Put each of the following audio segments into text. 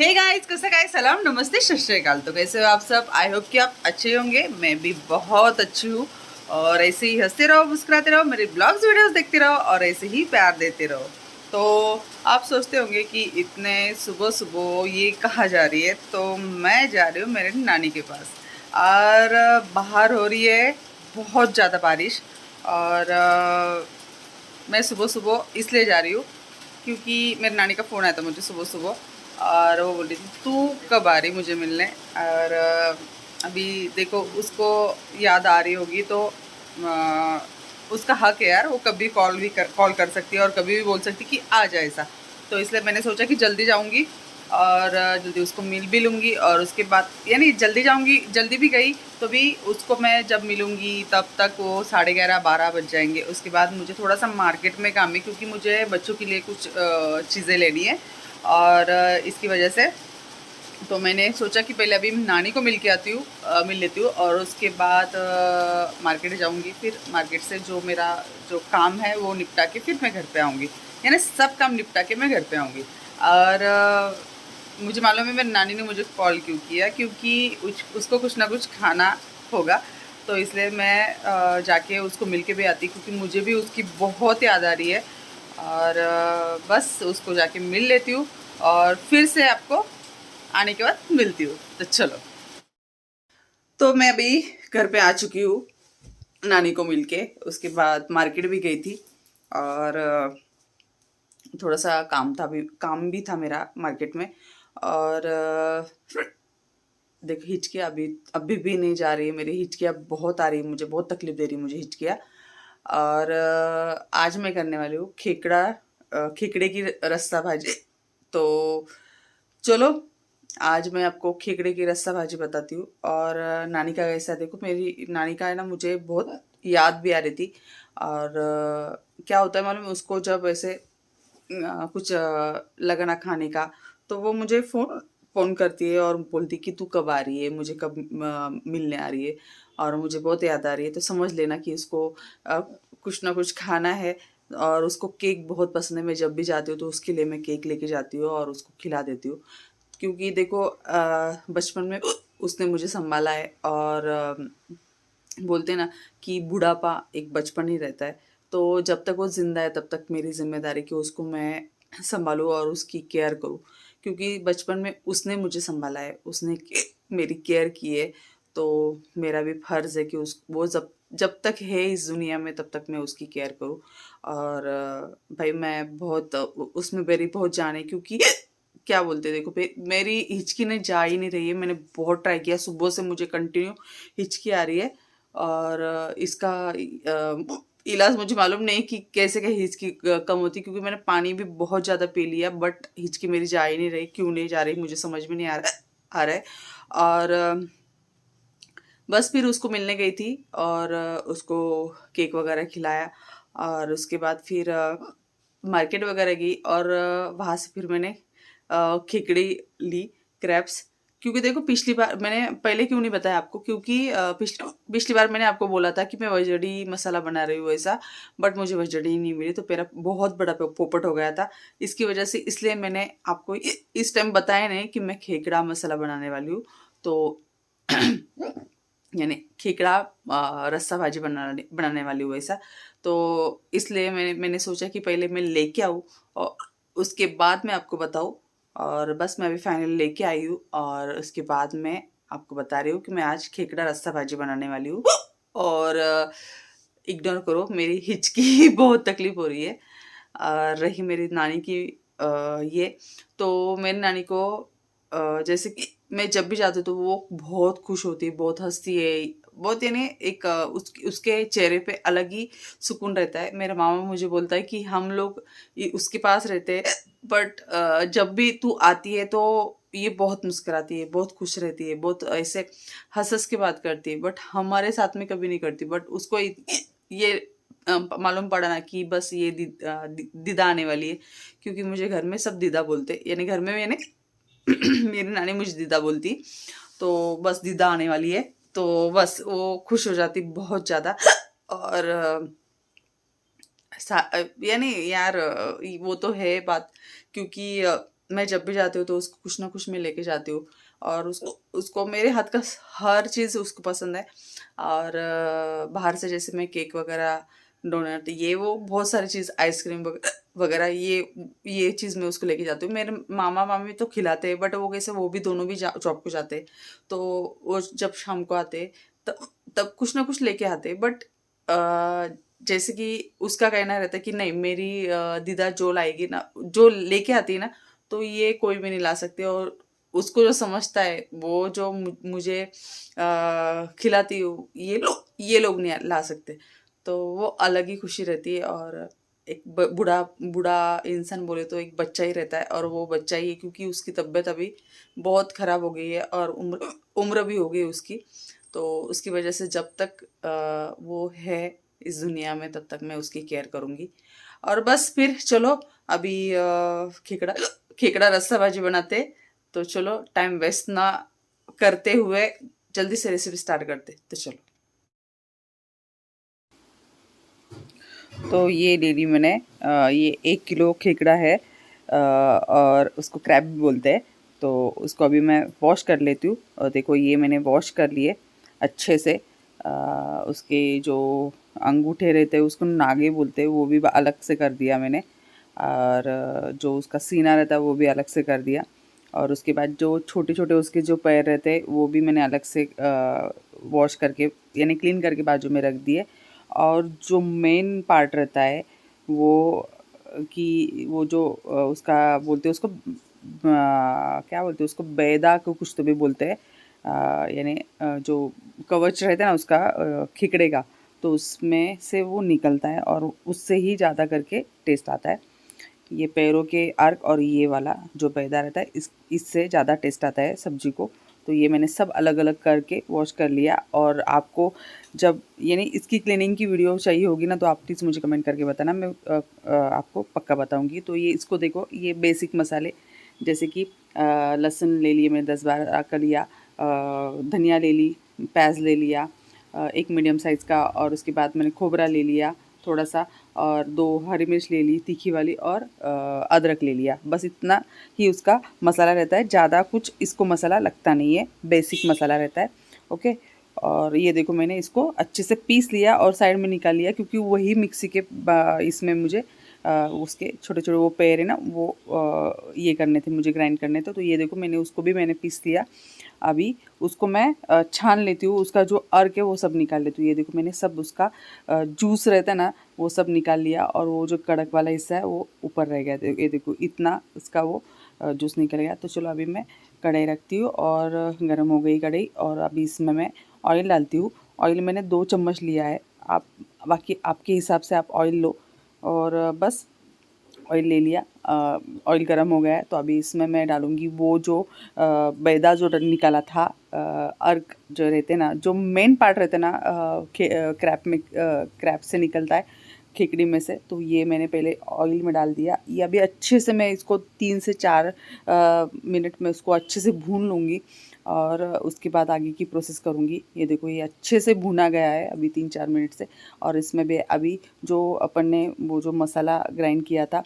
Hey guys, कैसे guys, सलाम नमस्ते सत श्री अकाल। तो कैसे हो आप सब? आई होप कि आप अच्छे होंगे। मैं भी बहुत अच्छी हूँ। और ऐसे ही हंसते रहो, मुस्कुराते रहो, मेरे ब्लॉग्स वीडियोस देखते रहो और ऐसे ही प्यार देते रहो। तो आप सोचते होंगे कि इतने सुबह सुबह ये कहाँ जा रही है। तो मैं जा रही हूँ मेरे नानी के पास। और बाहर हो रही है बहुत ज़्यादा बारिश। और मैं सुबह सुबह इसलिए जा रही हूँ क्योंकि मेरी नानी का फ़ोन आया था मुझे सुबह सुबह। और वो बोल रही थी तू कब आ रही मुझे मिलने। और अभी देखो उसको याद आ रही होगी तो उसका हक है यार, वो कभी कॉल कर सकती है और कभी भी बोल सकती है कि आ जाए ऐसा। तो इसलिए मैंने सोचा कि जल्दी जाऊंगी और जल्दी उसको मिल भी लूँगी। और उसके बाद यानी जल्दी जाऊंगी, जल्दी भी गई तो भी उसको मैं जब मिलूँगी तब तक वो 11:30-12 बज जाएंगे। उसके बाद मुझे थोड़ा सा मार्केट में काम है क्योंकि मुझे बच्चों के लिए कुछ चीज़ें लेनी है। और इसकी वजह से तो मैंने सोचा कि पहले अभी नानी को मिल के आती हूँ, मिल लेती हूँ और उसके बाद मार्केट जाऊँगी। फिर मार्केट से जो मेरा जो काम है वो निपटा के फिर मैं घर पे आऊँगी। यानी सब काम निपटा के मैं घर पे आऊँगी। और मुझे मालूम है मेरी नानी ने मुझे कॉल क्यों किया, क्योंकि उसको कुछ ना कुछ खाना होगा। तो इसलिए मैं जाके उसको मिल के भी आती क्योंकि मुझे भी उसकी बहुत याद आ रही है। और बस उसको जाके मिल लेती हूँ और फिर से आपको आने के बाद मिलती हूँ। तो चलो, तो मैं अभी घर पे आ चुकी हूँ नानी को मिलके। उसके बाद मार्केट भी गई थी और थोड़ा सा काम भी था मेरा मार्केट में। और देखो हिचकियाँ अभी अभी भी नहीं जा रही है मेरी। हिचकियाँ बहुत आ रही है, मुझे बहुत तकलीफ दे रही है मुझे हिचकियाँ। और आज मैं करने वाली हूँ खेकड़े की रस्सा भाजी। तो चलो, आज मैं आपको खेकड़े की रस्सा भाजी बताती हूँ। और नानी का कैसा, देखो मेरी नानी का है ना, मुझे बहुत याद भी आ रही थी। और क्या होता है मालूम है, उसको जब ऐसे कुछ लगा ना खाने का तो वो मुझे फ़ोन फ़ोन करती है और बोलती कि तू कब आ रही है, मुझे कब मिलने आ रही है और मुझे बहुत याद आ रही है। तो समझ लेना कि उसको अ, कुछ ना कुछ खाना है। और उसको केक बहुत पसंद है। मैं जब भी जाती हूँ तो उसके लिए मैं केक लेके जाती हूँ और उसको खिला देती हूँ। क्योंकि देखो बचपन में उसने मुझे सँभाला है। और बोलते हैं ना कि बुढ़ापा एक बचपन ही रहता है। तो जब तक वो ज़िंदा है तब तक मेरी ज़िम्मेदारी कि उसको मैं सँभालूँ और उसकी केयर करूँ। क्योंकि बचपन में उसने मुझे सँभाला है, उसने मेरी केयर की है। तो मेरा भी फ़र्ज़ है कि उस वो जब जब तक है इस दुनिया में तब तक मैं उसकी केयर करूँ। और भाई मैं बहुत उसमें मेरी बहुत जान है। क्योंकि क्या बोलते हैं, देखो मेरी हिचकी ने जा ही नहीं रही है। मैंने बहुत ट्राई किया, सुबह से मुझे कंटिन्यू हिचकी आ रही है। और इसका इलाज मुझे मालूम नहीं कि कैसे क्या हिचकी कम होती, क्योंकि मैंने पानी भी बहुत ज़्यादा पी लिया बट हिचकी मेरी जा ही नहीं रही। क्यों नहीं जा रही मुझे समझ में नहीं आ रहा है। और बस फिर उसको मिलने गई थी और उसको केक वगैरह खिलाया। और उसके बाद फिर मार्केट वगैरह गई और वहाँ से फिर मैंने खिचड़ी ली, क्रैब्स। क्योंकि देखो पिछली बार मैंने पहले क्यों नहीं बताया आपको, क्योंकि पिछली पिछली बार मैंने आपको बोला था कि मैं वजड़ी मसाला बना रही हूँ ऐसा। बट मुझे वजड़ी नहीं मिली तो मेरा बहुत बड़ा पोपट हो गया था। इसकी वजह से इसलिए मैंने आपको इस टाइम बताया नहीं कि मैं खेकड़ा मसाला बनाने वाली हूँ। तो यानी खेकड़ा रस्सा भाजी बनाने बनाने वाली हूँ ऐसा। तो इसलिए मैंने सोचा कि पहले मैं लेके आऊँ और उसके बाद मैं आपको बताऊँ। और बस मैं अभी फाइनल लेके आई हूँ और उसके बाद मैं आपको बता रही हूँ कि मैं आज खेकड़ा रस्सा भाजी बनाने वाली हूँ। और इग्नोर करो, मेरी हिचकी बहुत तकलीफ हो रही है। और रही मेरी नानी की ये, तो मेरी नानी को जैसे कि मैं जब भी जाती हूँ तो वो बहुत खुश होती है, बहुत हँसती है, बहुत यानी एक उसके चेहरे पे अलग ही सुकून रहता है। मेरा मामा मुझे बोलता है कि हम लोग उसके पास रहते हैं बट जब भी तू आती है तो ये बहुत मुस्कुराती है, बहुत खुश रहती है, बहुत ऐसे हंस हंस के बात करती है। बट हमारे साथ में कभी नहीं करती। बट उसको ये मालूम पड़ा ना कि बस ये दीदा आने वाली है। क्योंकि मुझे घर में सब दीदा बोलते, यानी घर में यानी मेरी नानी मुझे दीदा बोलती। तो बस दीदा आने वाली है तो बस वो खुश हो जाती बहुत ज़्यादा। और यानी यार वो तो है बात। क्योंकि मैं जब भी जाती हूँ तो उसको कुछ ना कुछ मैं लेके जाती हूँ, और उसको उसको मेरे हाथ का हर चीज़ उसको पसंद है। और बाहर से जैसे मैं केक वगैरह, डोनट, ये वो बहुत सारी चीज़, आइसक्रीम वगैरह, ये चीज़ मैं उसको लेके जाती हूँ। मेरे मामा मामी तो खिलाते हैं, बट वो कैसे, वो भी दोनों भी जॉब को जाते हैं, तो वो जब शाम को आते तब तब कुछ ना कुछ लेके आते। बट जैसे कि उसका कहना रहता है कि नहीं, मेरी दीदा जो लाएगी ना, जो लेके आती है ना, तो ये कोई भी नहीं ला सकती। और उसको जो समझता है, वो जो मुझे खिलाती हूँ, ये लोग नहीं ला सकते। तो वो अलग ही खुशी रहती है। और एक बूढ़ा बूढ़ा इंसान बोले तो एक बच्चा ही रहता है, और वो बच्चा ही है क्योंकि उसकी तबीयत अभी बहुत ख़राब हो गई है, और उम्र उम्र भी हो गई उसकी। तो उसकी वजह से जब तक वो है इस दुनिया में, तब तक मैं उसकी केयर करूँगी। और बस फिर चलो, अभी खेकड़ा खेकड़ा रस्सा भाजी बनाते। तो चलो, टाइम वेस्ट ना करते हुए जल्दी से रेसिपी स्टार्ट करते, तो चलो। तो ये ले ली मैंने, ये 1 किलो खेकड़ा है, और उसको क्रैब भी बोलते हैं। तो उसको अभी मैं वॉश कर लेती हूँ। और देखो, ये मैंने वॉश कर लिए अच्छे से। उसके जो अंगूठे रहते हैं उसको नागे बोलते हैं, वो भी अलग से कर दिया मैंने। और जो उसका सीना रहता है वो भी अलग से कर दिया। और उसके बाद जो छोटे छोटे उसके जो पैर रहते हैं वो भी मैंने अलग से वॉश करके, यानी क्लीन करके बाजू में रख दिए। और जो मेन पार्ट रहता है वो, कि वो जो उसका बोलते हैं उसको, क्या बोलते हैं उसको, बैदा को कुछ तो भी बोलते हैं। यानी जो कवच रहता है ना उसका, खिकड़े का, तो उसमें से वो निकलता है, और उससे ही ज़्यादा करके टेस्ट आता है। ये पैरों के अर्क और ये वाला जो पैदा रहता है, इससे ज़्यादा टेस्ट आता है सब्जी को। तो ये मैंने सब अलग अलग करके वॉश कर लिया। और आपको जब, यानी इसकी क्लीनिंग की वीडियो चाहिए होगी ना, तो आप प्लीज़ मुझे कमेंट करके बताना, मैं आपको पक्का बताऊंगी। तो ये इसको देखो, ये बेसिक मसाले, जैसे कि लहसुन ले लिए मैंने 10-12 कलियाँ, धनिया ले ली, प्याज ले लिया एक मीडियम साइज़ का, और उसके बाद मैंने खोबरा ले लिया थोड़ा सा, और 2 हरी मिर्च ले ली तीखी वाली, और अदरक ले लिया। बस इतना ही उसका मसाला रहता है, ज़्यादा कुछ इसको मसाला लगता नहीं है, बेसिक मसाला रहता है। ओके। और ये देखो, मैंने इसको अच्छे से पीस लिया और साइड में निकाल लिया, क्योंकि वही मिक्सी के इसमें मुझे उसके छोटे छोटे वो पैर है ना, वो ये करने थे, मुझे ग्राइंड करने थे। तो ये देखो, उसको भी मैंने पीस लिया। अभी उसको मैं छान लेती हूँ, उसका जो अर्क है वो सब निकाल लेती हूँ। ये देखो, मैंने सब उसका जूस रहता है ना, वो सब निकाल लिया, और वो जो कड़क वाला हिस्सा है वो ऊपर रह गया। ये देखो, इतना उसका वो जूस निकल गया। तो चलो, अभी मैं कढ़ाई रखती हूँ, और गर्म हो गई कढ़ाई, और अभी इसमें मैं ऑयल डालती हूँ। ऑयल मैंने 2 चम्मच लिया है, आप बाकी आपके हिसाब से आप ऑयल लो। और बस ऑयल ले लिया, ऑयल गर्म हो गया है। तो अभी इसमें मैं डालूँगी वो जो मैदा जो निकाला था, अर्क जो रहते ना, जो मेन पार्ट रहते ना, क्रैप से निकलता है, खेकड़ी में से। तो ये मैंने पहले ऑयल में डाल दिया। ये अभी अच्छे से मैं इसको 3 से 4 मिनट में उसको अच्छे से भून लूँगी, और उसके बाद आगे की प्रोसेस करूँगी। ये देखो, ये अच्छे से भुना गया है अभी 3-4 मिनट से। और इसमें भी अभी जो अपन ने वो जो मसाला ग्राइंड किया था,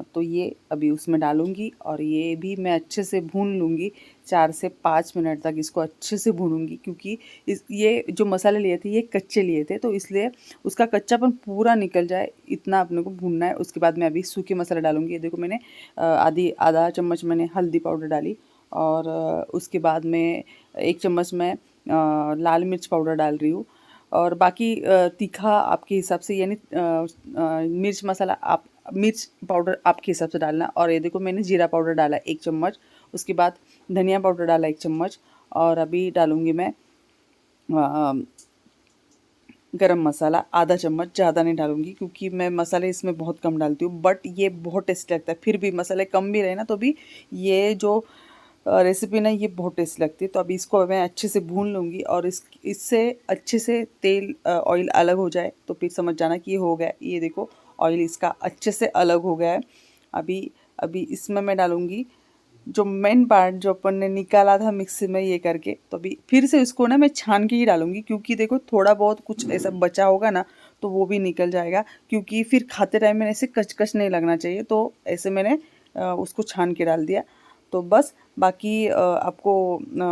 तो ये अभी उसमें डालूँगी, और ये भी मैं अच्छे से भून लूँगी। 4 से 5 मिनट तक इसको अच्छे से भूनूँगी, क्योंकि ये जो मसाले लिए थे ये कच्चे लिए थे, तो इसलिए उसका कच्चापन पूरा निकल जाए, इतना अपने को भूनना है। उसके बाद मैं अभी सूखे मसाला डालूँगी। ये देखो, मैंने आधा चम्मच मैंने हल्दी पाउडर डाली, और उसके बाद में 1 चम्मच मैं लाल मिर्च पाउडर डाल रही हूँ। और बाकी तीखा आपके हिसाब से, यानी मिर्च मसाला आप, मिर्च पाउडर आपके हिसाब से डालना। और ये देखो, मैंने जीरा पाउडर डाला 1 चम्मच, उसके बाद धनिया पाउडर डाला 1 चम्मच, और अभी डालूँगी मैं गरम मसाला आधा चम्मच। ज़्यादा नहीं डालूँगी, क्योंकि मैं मसाले इसमें बहुत कम डालती हूँ, बट ये बहुत टेस्टी लगता है। फिर भी मसाले कम भी रहे ना, तो भी ये जो रेसिपी ना, ये बहुत टेस्ट लगती है। तो अभी इसको मैं अच्छे से भून लूँगी, और इससे अच्छे से तेल ऑयल अलग हो जाए, तो फिर समझ जाना कि ये हो गया। ये देखो, ऑयल इसका अच्छे से अलग हो गया है। अभी अभी इसमें मैं डालूँगी जो मेन पार्ट जो अपन ने निकाला था मिक्सी में ये करके। तो अभी फिर से इसको ना मैं छान के ही डालूँगी, क्योंकि देखो, थोड़ा बहुत कुछ ऐसा बचा होगा ना, तो वो भी निकल जाएगा, क्योंकि फिर खाते टाइम में ऐसे कचकच नहीं लगना चाहिए। तो ऐसे मैंने उसको छान के डाल दिया। तो बस बाकी आपको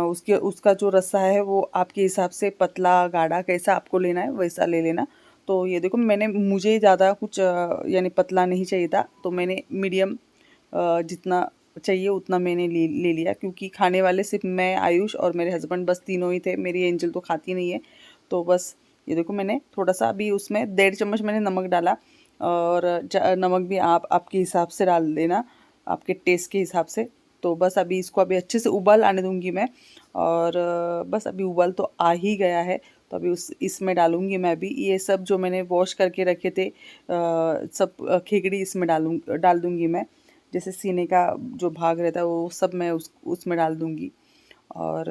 उसके उसका जो रस्सा है वो आपके हिसाब से पतला गाढ़ा कैसा आपको लेना है वैसा ले लेना। तो ये देखो मैंने मुझे ज़्यादा कुछ यानी पतला नहीं चाहिए था, तो मैंने मीडियम जितना चाहिए उतना मैंने ले लिया, क्योंकि खाने वाले सिर्फ मैं, आयुष और मेरे हस्बैंड बस तीनों ही थे। मेरी एंजल तो खाती नहीं है। तो बस ये देखो मैंने थोड़ा सा अभी उसमें 1.5 चम्मच मैंने नमक डाला, और नमक भी आप आपके हिसाब से डाल देना, आपके टेस्ट के हिसाब से। तो बस अभी इसको अभी अच्छे से उबाल आने दूंगी मैं, और बस अभी उबाल तो आ ही गया है। तो अभी इसमें डालूंगी मैं अभी ये सब जो मैंने वॉश करके रखे थे, सब खेकड़ी इसमें डाल दूंगी मैं। जैसे सीने का जो भाग रहता है वो सब मैं उसमें डाल दूंगी। और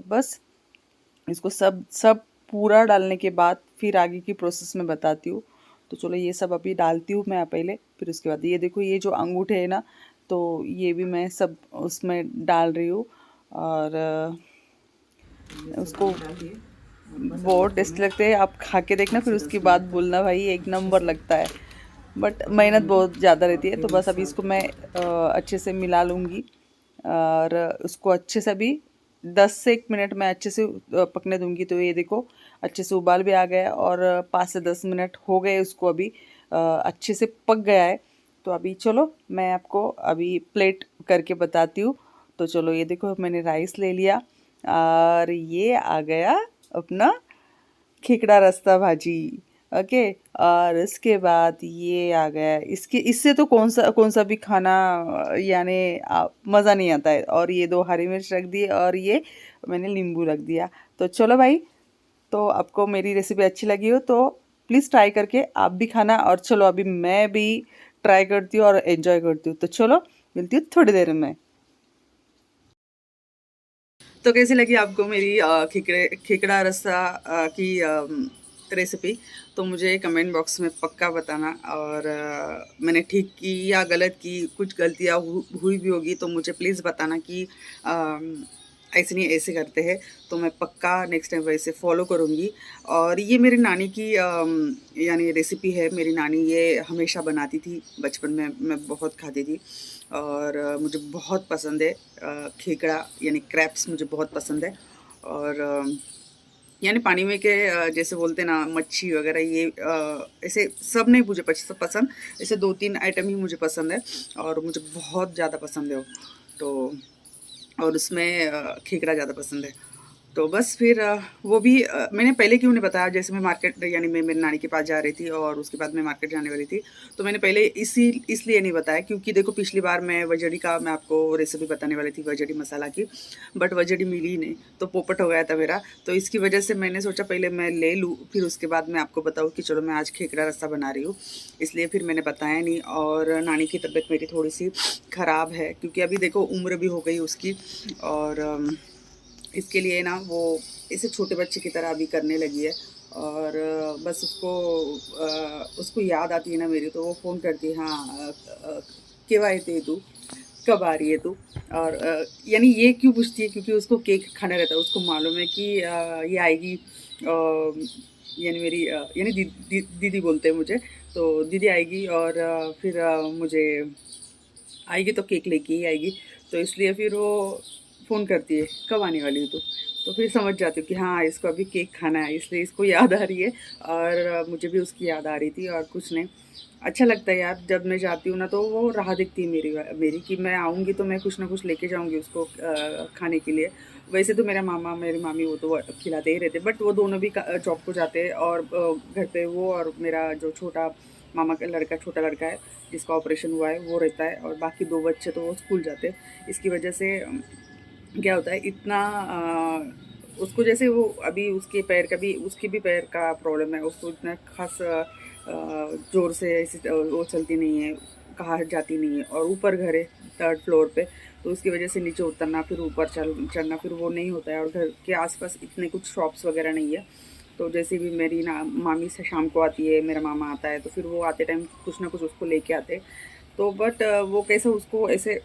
बस इसको सब सब पूरा डालने के बाद फिर आगे की प्रोसेस में बताती हूँ। तो चलो ये सब अभी डालती हूँ मैं पहले, फिर उसके बाद ये देखो ये जो अंगूठे है ना, तो ये भी मैं सब उसमें डाल रही हूँ। और उसको बहुत टेस्टी लगते हैं, आप खा के देखना फिर उसके बाद बोलना भाई एक नंबर लगता है। बट मेहनत बहुत ज़्यादा रहती है। तो बस अभी इसको मैं अच्छे से मिला लूँगी, और उसको अच्छे से अभी 10 से 1 मिनट मैं अच्छे से पकने दूँगी। तो ये देखो अच्छे से उबाल भी आ गया, और 5 से 10 मिनट हो गए उसको अभी, अच्छे से पक गया है। तो अभी चलो मैं आपको अभी प्लेट करके बताती हूँ। तो चलो ये देखो मैंने राइस ले लिया, और ये आ गया अपना खेकड़ा रास्ता भाजी। ओके, और इसके बाद ये आ गया, इसके इससे तो कौन सा भी खाना यानी मज़ा नहीं आता है। और ये 2 हरी मिर्च रख दी, और ये मैंने नींबू रख दिया। तो चलो भाई, तो आपको मेरी रेसिपी अच्छी लगी हो तो प्लीज़ ट्राई करके आप भी खाना। और चलो अभी मैं भी ट्राई करती हूँ और एंजॉय करती हूँ। तो चलो मिलती हूँ थोड़ी देर में। तो कैसी लगी आपको मेरी खेकड़ा रस्सा की रेसिपी? तो मुझे कमेंट बॉक्स में पक्का बताना। और मैंने ठीक की या गलत की, कुछ गलतियाँ हुई भी होगी तो मुझे प्लीज़ बताना कि ऐसे नहीं ऐसे करते हैं। तो मैं पक्का नेक्स्ट टाइम वैसे फॉलो करूँगी। और ये मेरी नानी की यानी रेसिपी है। मेरी नानी ये हमेशा बनाती थी, बचपन में मैं बहुत खाती थी, और मुझे बहुत पसंद है। खेकड़ा यानी क्रैब्स मुझे बहुत पसंद है। और यानी पानी में के जैसे बोलते हैं ना मच्छी वगैरह, ये ऐसे सब नहीं मुझे पसंद, ऐसे 2-3 आइटम ही मुझे पसंद है, और मुझे बहुत ज़्यादा पसंद है वो। तो और उसमें खेकड़ा ज़्यादा पसंद है। तो बस फिर वो भी मैंने पहले क्यों नहीं बताया, जैसे मैं मार्केट यानी मैं मेरी नानी के पास जा रही थी और उसके बाद मैं मार्केट जाने वाली थी। तो मैंने पहले इसलिए नहीं बताया क्योंकि देखो पिछली बार मैं वजड़ी का मैं आपको रेसिपी बताने वाली थी, वजड़ी मसाला की, बट वजड़ी मिली ही नहीं, तो पोपट हो गया था मेरा। तो इसकी वजह से मैंने सोचा पहले मैं ले लूँ, फिर उसके बाद मैं आपको बताऊँ कि चलो मैं आज खेकड़ा रस्सा बना रही हूँ, इसलिए फिर मैंने बताया नहीं। और नानी की तबीयत मेरी थोड़ी सी ख़राब है, क्योंकि अभी देखो उम्र भी हो गई उसकी, और इसके लिए ना वो इसे छोटे बच्चे की तरह अभी करने लगी है। और बस उसको याद आती है ना मेरी, तो वो फ़ोन करती है, हाँ केव आते तू, कब आ रही है तू। और यानी ये क्यों पूछती है, क्योंकि उसको केक खाना रहता है, उसको मालूम है कि ये आएगी, यानी मेरी यानी दीदी बोलते हैं मुझे, तो दीदी आएगी और फिर मुझे आएगी तो केक लेके ही आएगी। तो इसलिए फिर वो फ़ोन करती है, कब आने वाली हो तू। तो फिर समझ जाती हूँ कि हाँ इसको अभी केक खाना है, इसलिए इसको याद आ रही है, और मुझे भी उसकी याद आ रही थी, और कुछ नहीं। अच्छा लगता है यार, जब मैं जाती हूँ ना तो वो राह दिखती है मेरी कि मैं आऊँगी तो मैं कुछ ना कुछ लेके जाऊँगी उसको खाने के लिए। वैसे तो मेरा मामा मेरी मामी वो तो खिलाते ही रहते, बट वो दोनों भी जॉब को जाते हैं, और घर पे वो और मेरा जो छोटा मामा का लड़का, छोटा लड़का है जिसका ऑपरेशन हुआ है, वो रहता है, और बाकी 2 बच्चे तो वो स्कूल जाते हैं। इसकी वजह से क्या होता है इतना उसको, जैसे वो अभी उसके भी पैर का प्रॉब्लम है, उसको इतना खास ज़ोर से ऐसे वो चलती नहीं है, कहाँ जाती नहीं है, और ऊपर घर है 3rd फ्लोर पे, तो उसकी वजह से नीचे उतरना फिर ऊपर चढ़ना फिर वो नहीं होता है, और घर के आसपास इतने कुछ शॉप्स वगैरह नहीं है। तो जैसे भी मेरी ना मामी से शाम को आती है, मेरा मामा आता है, तो फिर वो आते टाइम कुछ ना कुछ उसको लेके आते। तो बट वो कैसे उसको ऐसे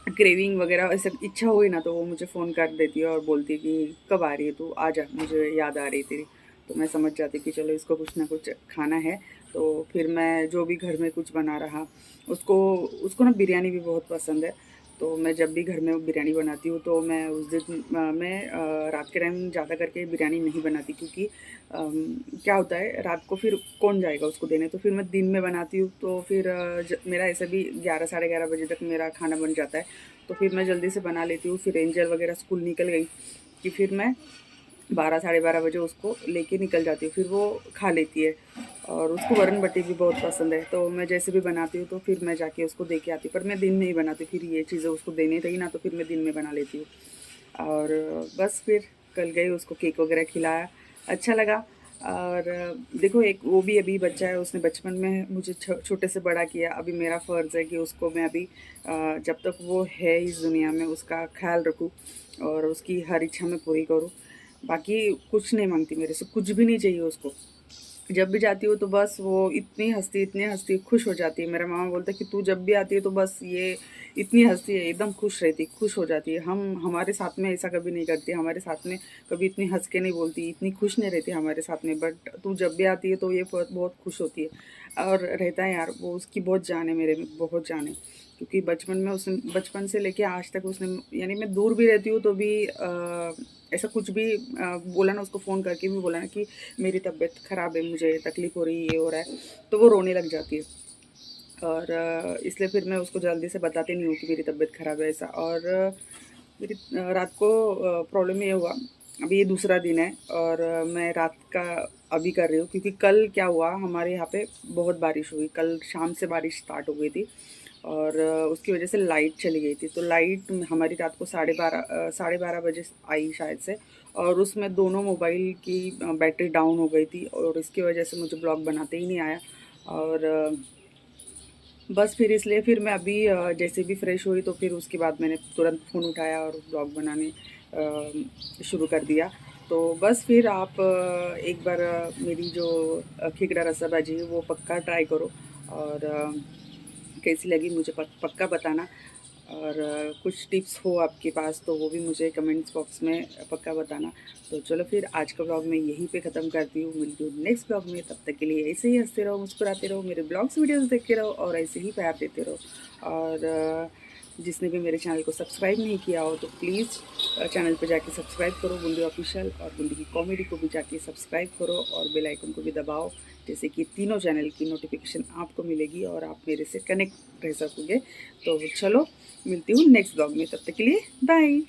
क्रेविंग वगैरह ऐसे इच्छा हुई ना, तो वो मुझे फ़ोन कर देती है और बोलती है कि कब आ रही है तू, आ जा, मुझे याद आ रही तेरी। तो मैं समझ जाती कि चलो इसको कुछ ना कुछ खाना है। तो फिर मैं जो भी घर में कुछ बना रहा, उसको उसको ना बिरयानी भी बहुत पसंद है। तो मैं जब भी घर में बिरयानी बनाती हूँ तो मैं उस दिन रात के टाइम ज़्यादा करके बिरयानी नहीं बनाती, क्योंकि क्या होता है रात को फिर कौन जाएगा उसको देने, तो फिर मैं दिन में बनाती हूँ। तो फिर मेरा ऐसे भी 11 साढ़े 11 बजे तक मेरा खाना बन जाता है, तो फिर मैं जल्दी से बना लेती हूँ। फिर एंजल वगैरह स्कूल निकल गई कि फिर मैं 12 साढ़े 12 बजे उसको लेके निकल जाती हूँ, फिर वो खा लेती है। और उसको वरण बट्टी भी बहुत पसंद है, तो मैं जैसे भी बनाती हूँ तो फिर मैं जाके उसको दे के आती हूँ। पर मैं दिन में ही बनाती हूँ, फिर ये चीज़ें उसको देनी रही ना तो फिर मैं दिन में बना लेती हूँ। और बस फिर कल गई, उसको केक वगैरह खिलाया, अच्छा लगा। और देखो, एक वो भी अभी बच्चा है, उसने बचपन में मुझे छोटे से बड़ा किया। अभी मेरा फ़र्ज़ है कि उसको मैं अभी जब तक वो है इस दुनिया में उसका ख्याल रखूँ और उसकी हर इच्छा मैं पूरी करूँ। बाकी कुछ नहीं मांगती मेरे से, कुछ भी नहीं चाहिए उसको। जब भी जाती हूँ तो बस वो इतनी हँसती खुश हो जाती है। मेरा मामा बोलता है कि तू जब भी आती है तो बस ये इतनी हँसती है, एकदम खुश रहती, खुश हो जाती है। हम हमारे साथ में ऐसा कभी नहीं करती, हमारे साथ में कभी इतनी हँस के नहीं बोलती, इतनी खुश नहीं रहती हमारे साथ में। बट तू जब भी आती है तो ये बहुत बहुत खुश होती है। और रहता है यार, वो उसकी बहुत जान है मेरे में, बहुत जान है। क्योंकि बचपन में उसने, बचपन से लेके आज तक उसने, यानी मैं दूर भी रहती हूँ तो भी ऐसा कुछ भी बोला ना, उसको फ़ोन करके भी बोला ना कि मेरी तबीयत ख़राब है, मुझे तकलीफ़ हो रही है, ये हो रहा है, तो वो रोने लग जाती है। और इसलिए फिर मैं उसको जल्दी से बताती नहीं हूँ कि मेरी तबीयत ख़राब है ऐसा। और मेरी रात को प्रॉब्लम ये हुआ, अभी ये दूसरा दिन है और मैं रात का अभी कर रही हूँ, क्योंकि कल क्या हुआ, हमारे यहाँ पे बहुत बारिश हुई। कल शाम से बारिश स्टार्ट हो गई थी और उसकी वजह से लाइट चली गई थी। तो लाइट हमारी रात को साढ़े बारह बजे आई शायद से, और उसमें दोनों मोबाइल की बैटरी डाउन हो गई थी और इसकी वजह से मुझे ब्लॉग बनाते ही नहीं आया। और बस फिर इसलिए फिर मैं अभी जैसे भी फ्रेश हुई तो फिर उसके बाद मैंने तुरंत फ़ोन उठाया और ब्लॉग बनाने शुरू कर दिया। तो बस फिर आप एक बार मेरी जो खिगड़ा रसा भाजी है वो पक्का ट्राई करो, और कैसी लगी मुझे पक्का बताना। और कुछ टिप्स हो आपके पास तो वो भी मुझे कमेंट्स बॉक्स में पक्का बताना। तो चलो फिर आज का ब्लॉग मैं यहीं पे ख़त्म करती हूँ, मिलती हूँ नेक्स्ट ब्लॉग में। तब तक के लिए ऐसे ही हंसते रहो, मुस्कुराते रहो, मेरे ब्लॉग्स वीडियोस देखते रहो और ऐसे ही प्यार देते रहो। और जिसने भी मेरे चैनल को सब्सक्राइब नहीं किया हो तो प्लीज़ चैनल पे जाके सब्सक्राइब करो, बूंदी ऑफिशियल, और बूंदी की कॉमेडी को भी जाके सब्सक्राइब करो और बेल आइकन को भी दबाओ, जैसे कि तीनों चैनल की नोटिफिकेशन आपको मिलेगी और आप मेरे से कनेक्ट रह सकोगे। तो चलो मिलती हूँ नेक्स्ट ब्लॉग में, तब तक के लिए बाय।